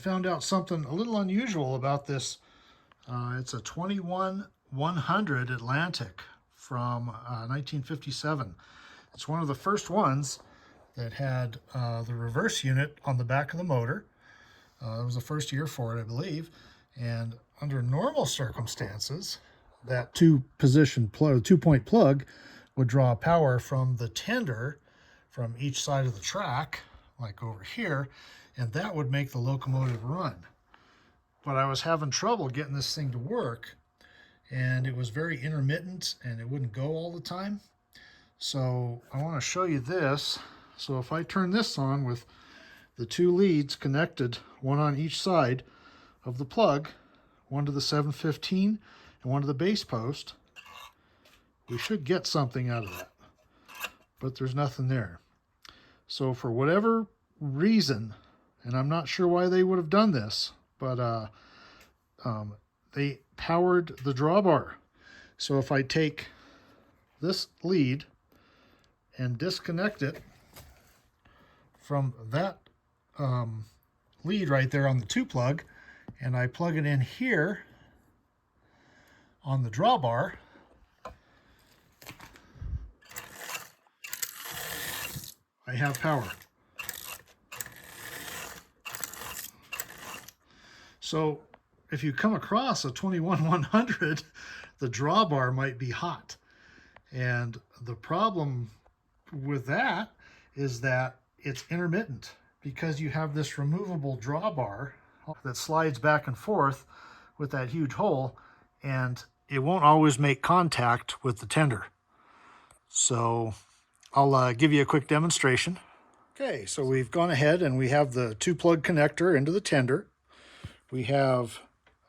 found out something a little unusual about this. It's a 21-100 Atlantic from 1957. It's one of the first ones that had the reverse unit on the back of the motor. It was the first year for it, I believe. And under normal circumstances, that two-point plug would draw power from the tender from each side of the track, like over here, and that would make the locomotive run. But I was having trouble getting this thing to work, and it was very intermittent and it wouldn't go all the time. So I want to show you this. So if I turn this on with the two leads connected, one on each side of the plug, one to the 715 and one to the base post, we should get something out of that. But there's nothing there. So for whatever reason, and I'm not sure why they would have done this, but they powered the drawbar. So if I take this lead and disconnect it from that lead right there on the 2 plug, and I plug it in here on the drawbar, I have power. So if you come across a 21-100, the drawbar might be hot. And the problem with that is that it's intermittent, because you have this removable drawbar that slides back and forth with that huge hole, and it won't always make contact with the tender. So I'll give you a quick demonstration. Okay, so we've gone ahead and we have the 2-plug connector into the tender. We have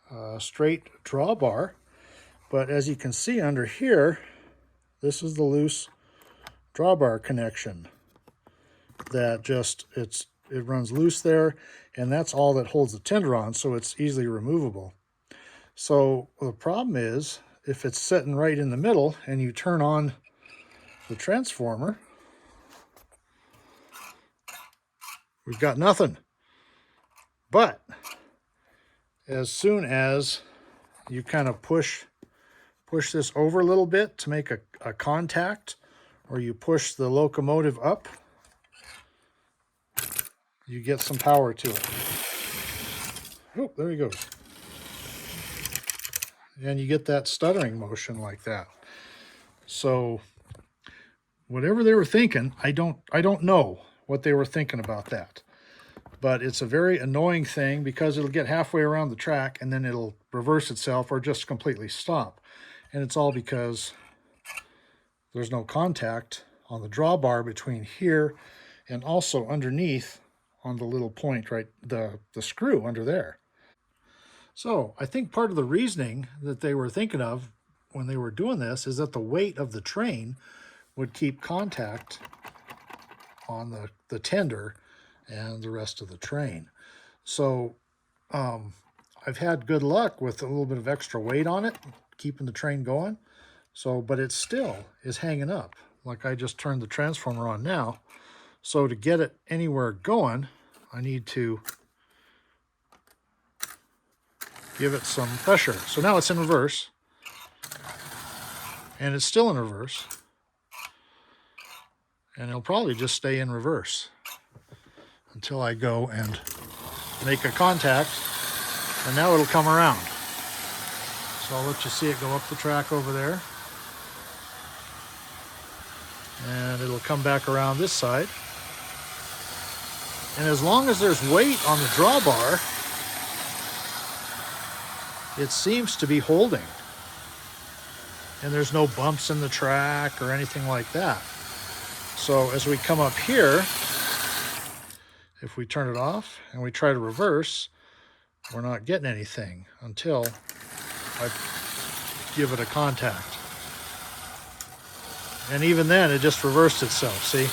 a straight drawbar, but as you can see under here, this is the loose drawbar connection that just, it runs loose there, and that's all that holds the tender on, so it's easily removable. So the problem is, if it's sitting right in the middle and you turn on the transformer, we've got nothing. But as soon as you kind of push this over a little bit to make a contact, or you push the locomotive up, you get some power to it. Oh, there he goes. And you get that stuttering motion like that. So whatever they were thinking, I don't know what they were thinking about that. But it's a very annoying thing, because it'll get halfway around the track and then it'll reverse itself or just completely stop. And it's all because there's no contact on the drawbar between here and also underneath on the little point, right, the screw under there. So I think part of the reasoning that they were thinking of when they were doing this is that the weight of the train would keep contact on the tender and the rest of the train. So I've had good luck with a little bit of extra weight on it, keeping the train going. So, but it still is hanging up. Like I just turned the transformer on now. So to get it anywhere going, I need to give it some pressure. So now it's in reverse, and it's still in reverse, and it'll probably just stay in reverse until I go and make a contact, and now it'll come around. So I'll let you see it go up the track over there, and it'll come back around this side. And as long as there's weight on the drawbar, it seems to be holding. And there's no bumps in the track or anything like that. So as we come up here, if we turn it off and we try to reverse, we're not getting anything until I give it a contact. And even then, it just reversed itself, see?